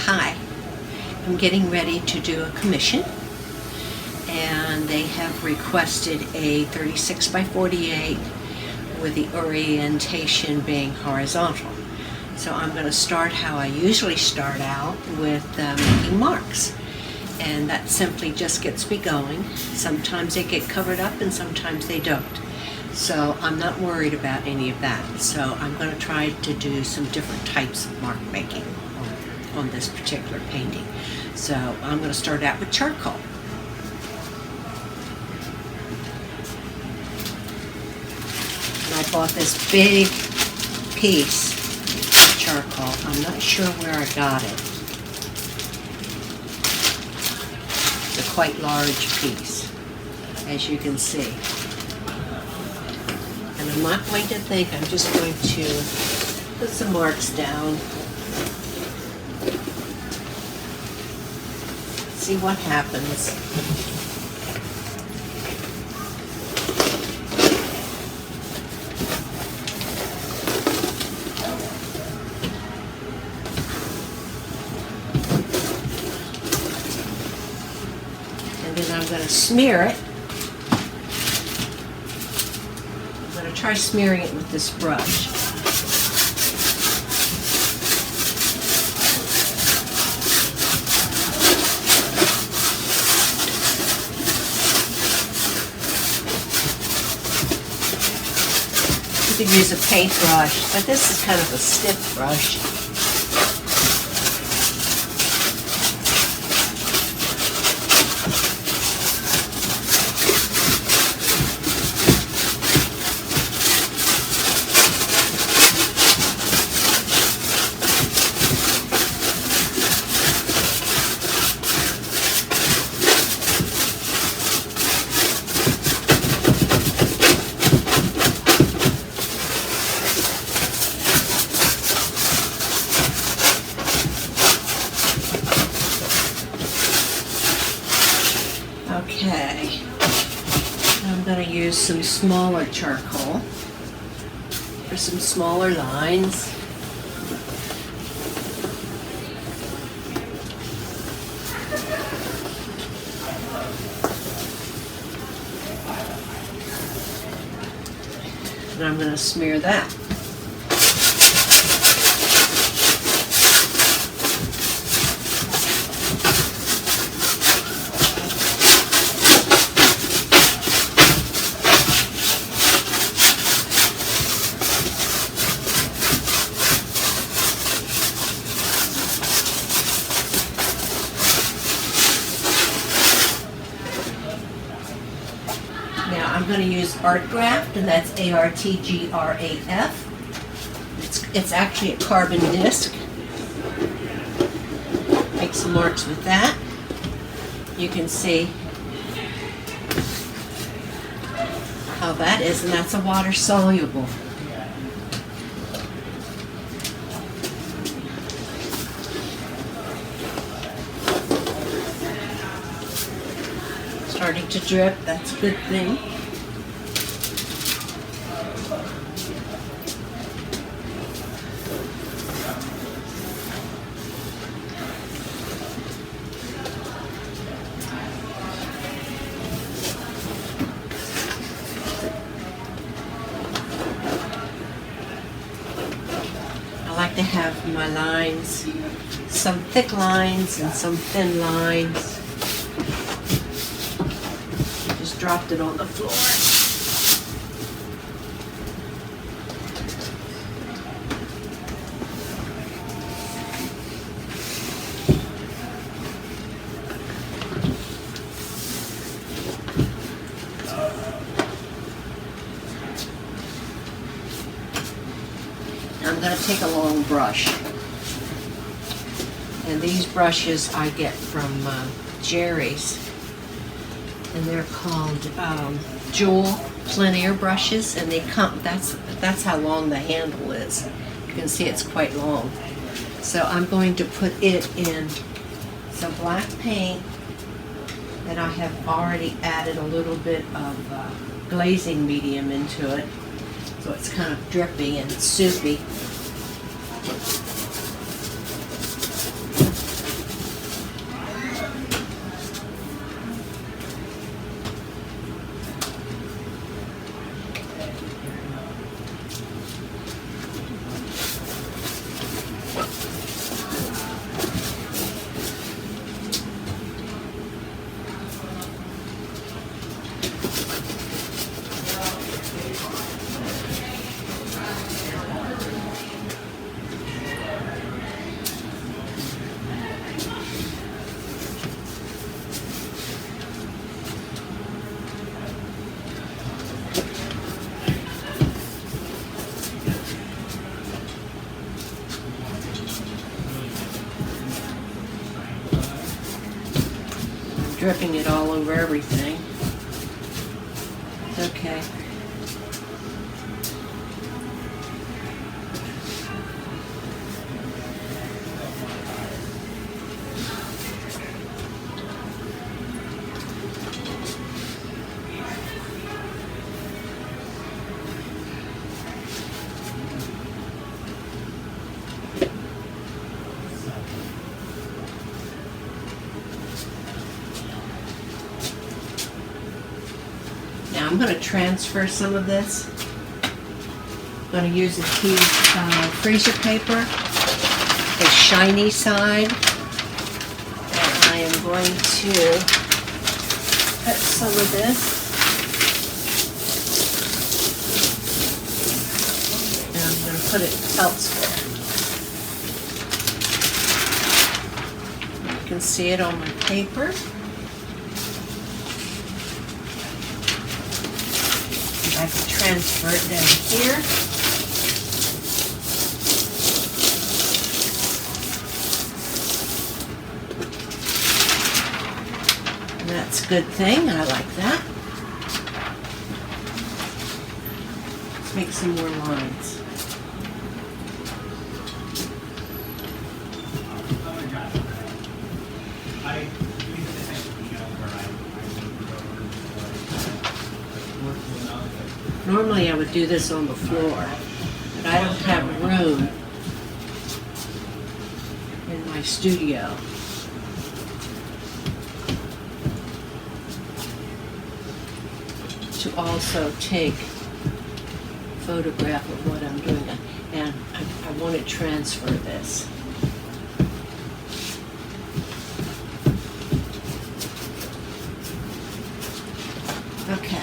Hi, I'm getting ready to do a commission, and they have requested a 36 by 48 with the orientation being horizontal. So I'm going to start how I usually start out with making marks, and that simply just gets me going. Sometimes they get covered up and sometimes they don't. So I'm not worried about any of that. So I'm going to try to do some different types of mark making on this particular painting. So I'm going to start out with charcoal. And I bought this big piece of charcoal. I'm not sure where I got it. It's a quite large piece, as you can see. And I'm not going to think, I'm just going to put some marks down. See what happens. And then I'm going to smear it. I'm going to try smearing it with this brush. You could use a paintbrush, but this is kind of a stiff brush. Okay, I'm going to use some smaller charcoal for some smaller lines. And I'm going to smear that. Now I'm going to use Art Graft, and that's A-R-T-G-R-A-F. It's actually a carbon disc. Make some marks with that. You can see how that is, and that's a water soluble. Starting to drip, that's a good thing. I like to have my lines, some thick lines and some thin lines. Dropped it on the floor. I'm going to take a long brush. And these brushes I get from Jerry's. And they're called Jewel Plein brushes, and they come. That's how long the handle is. You can see it's quite long. So I'm going to put it in some black paint, and I have already added a little bit of glazing medium into it, so it's kind of drippy and soupy. dripping it all over everything. Okay. Now I'm going to transfer some of this. I'm going to use a piece of freezer paper, the shiny side, and I am going to cut some of this. And I'm going to put it elsewhere. You can see it on my paper. I can transfer it down here. And that's a good thing. I like that. Let's make some more lines. Normally I would do this on the floor, but I don't have room in my studio. To also take a photograph of what I'm doing, and I want to transfer this. Okay.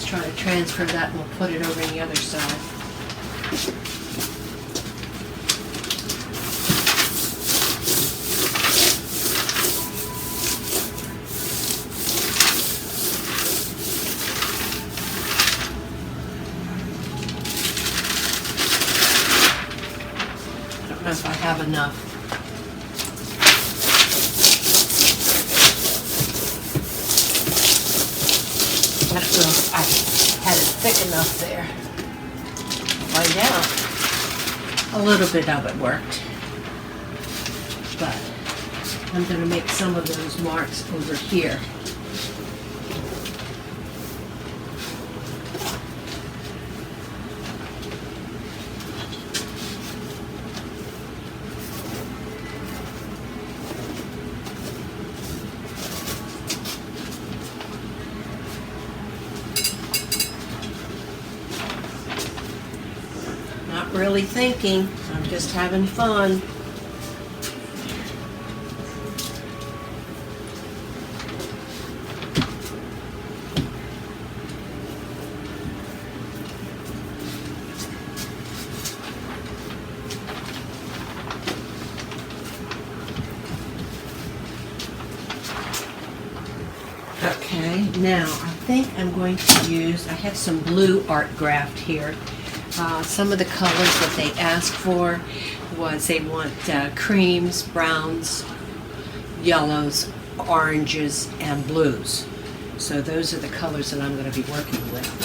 Try to transfer that and we'll put it over on the other side. I don't know if I have enough. I don't know if I had it thick enough there. Find out. A little bit of it worked. But I'm going to make some of those marks over here. Really thinking, I'm just having fun. Okay, now I think I'm going to use, I have some blue art graft here. Some of the colors that they asked for was they want creams, browns, yellows, oranges, and blues. So those are the colors that I'm going to be working with.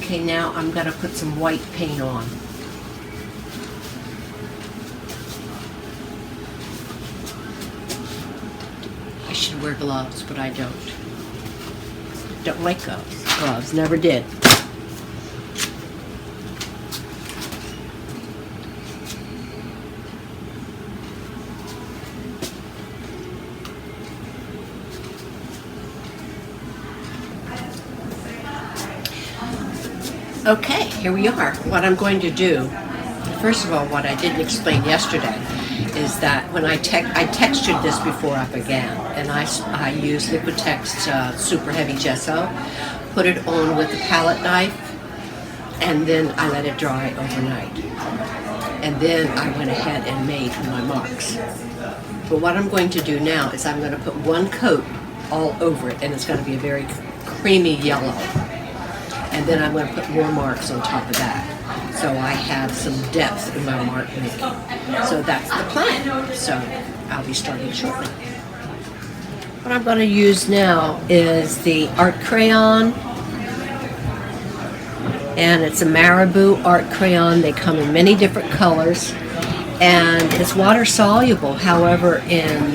Okay, now I'm going to put some white paint on. I should wear gloves, but I don't. Don't like gloves. Gloves, never did. Okay, here we are. What I'm going to do, first of all, what I didn't explain yesterday is that when I textured this before I began, and I used Liquitex super heavy gesso, put it on with a palette knife, and then I let it dry overnight. And then I went ahead and made my marks. But what I'm going to do now is I'm going to put one coat all over it, and it's going to be a very creamy yellow. And then I'm going to put more marks on top of that. So I have some depth in my mark making. So that's the plan. So I'll be starting shortly. What I'm going to use now is the art crayon. And it's a Marabou art crayon. They come in many different colors. And it's water soluble. However, in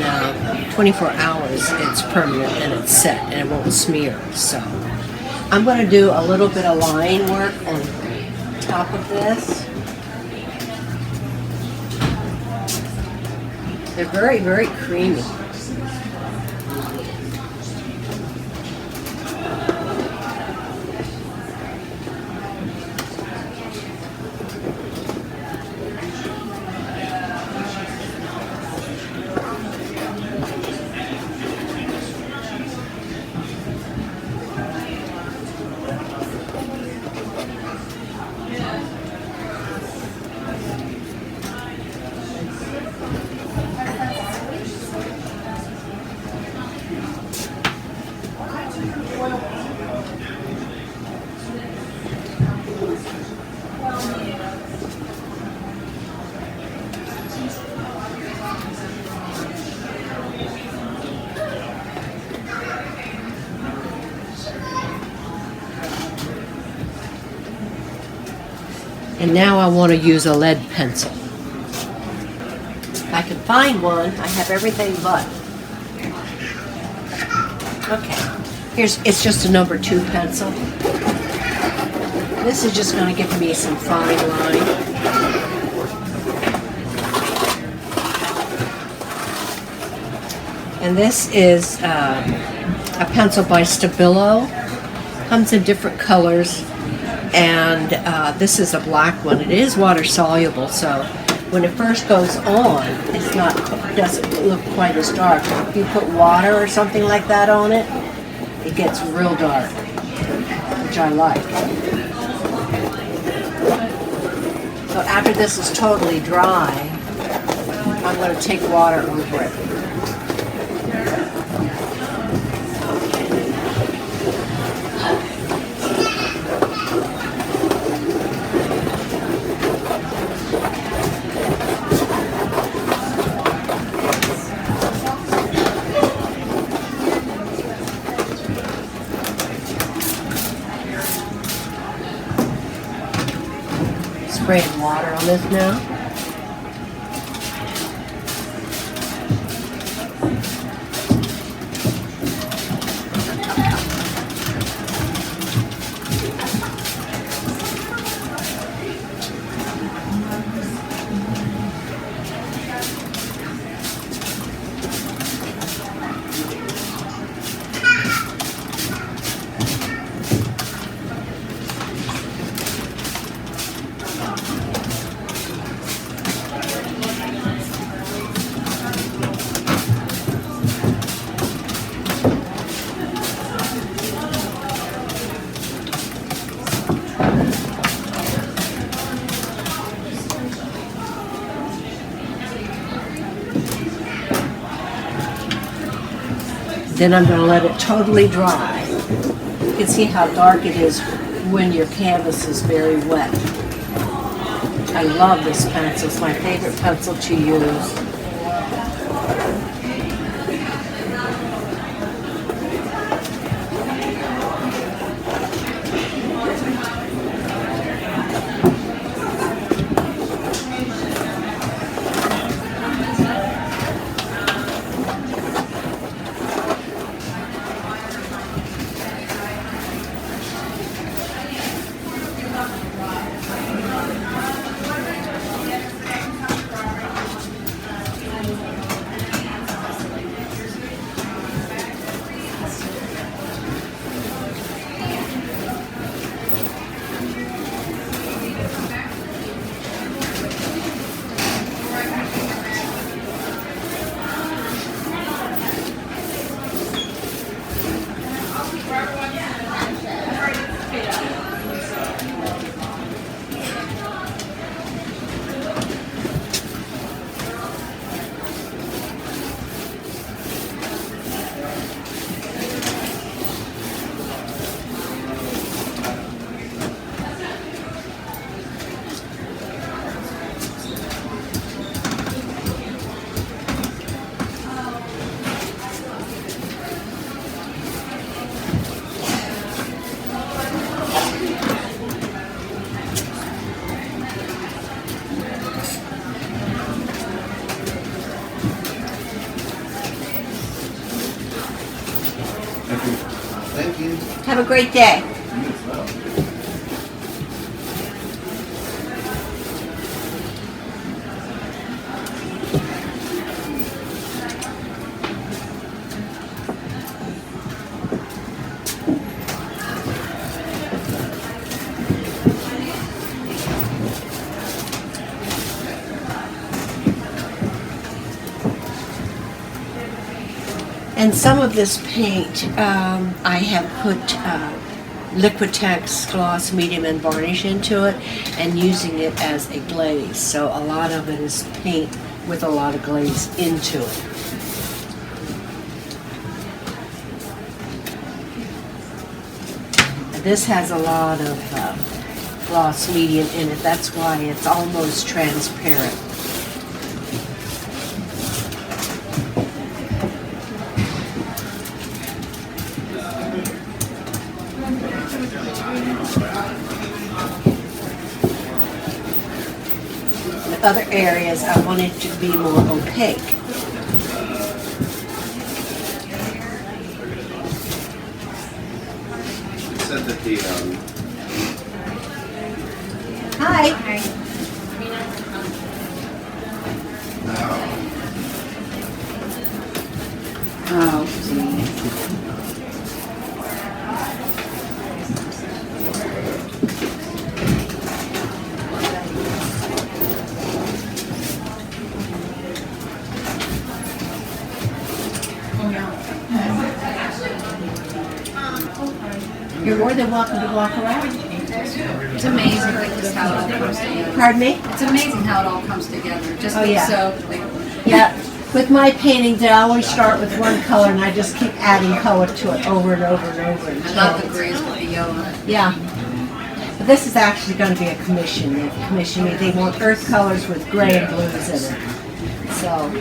24 hours, it's permanent and it's set and it won't smear. So I'm going to do a little bit of line work on top of this. They're very, very creamy. And now I want to use a lead pencil. If I can find one, I have everything but. Okay, it's just a number 2 pencil. This is just going to give me some fine line. And this is a pencil by Stabilo. Comes in different colors. And this is a black one. It is water soluble, so when it first goes on, doesn't look quite as dark. If you put water or something like that on it, it gets real dark, which I like. So after this is totally dry, I'm going to take water over it. Spraying water on this now. Then I'm going to let it totally dry. You can see how dark it is when your canvas is very wet. I love this pencil. It's my favorite pencil to use. Have a great day. And some of this paint, I have put Liquitex gloss, medium, and varnish into it, and using it as a glaze. So a lot of it is paint with a lot of glaze into it. This has a lot of gloss medium in it. That's why it's almost transparent. The other areas I wanted to be more opaque. Said that the Hi. Oh, geez. You're more than welcome to walk around. It's amazing like just how it all comes together. Pardon me? It's amazing how it all comes together. Just Oh, yeah. so like, Yeah. With my paintings, I always start with one color and I just keep adding color to it over and over and over. I love the grays with the yellow. Yeah. But this is actually going to be a commission. They commissioned me. They want earth colors with gray and blues in it. So,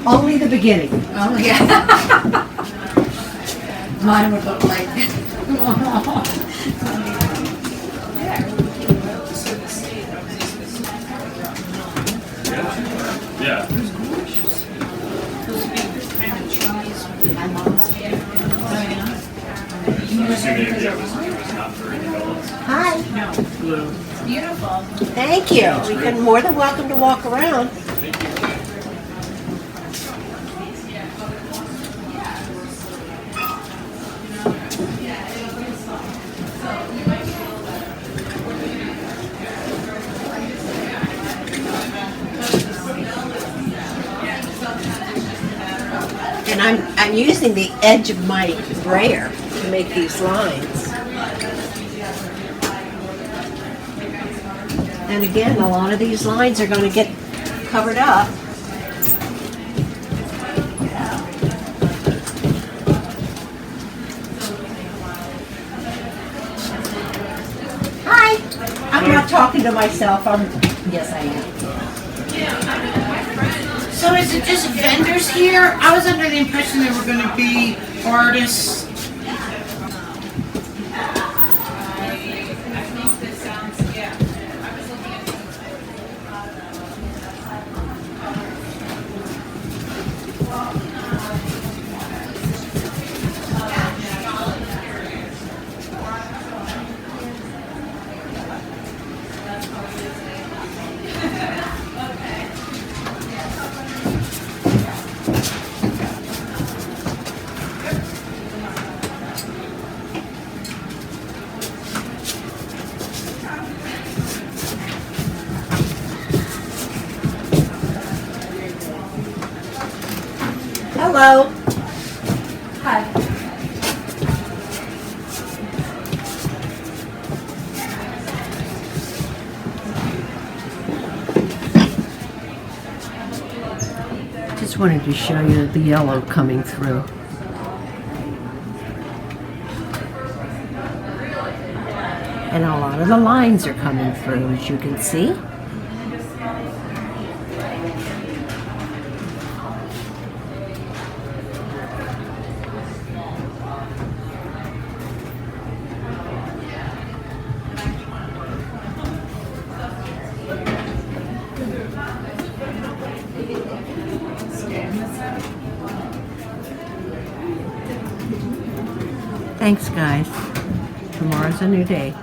only the beginning. Oh yeah. Mine would look like Yeah. Assuming it was not very developed. Hi. beautiful. Thank you. You're more than welcome to walk around. And I'm using the edge of my brayer to make these lines. And again, a lot of these lines are going to get covered up. Hi. I'm not talking to myself. Yes, I am. So is it just vendors here? I was under the impression there were going to be artists. Hello. Hi. Just wanted to show you the yellow coming through. And a lot of the lines are coming through, as you can see. Thanks, guys. Tomorrow's a new day.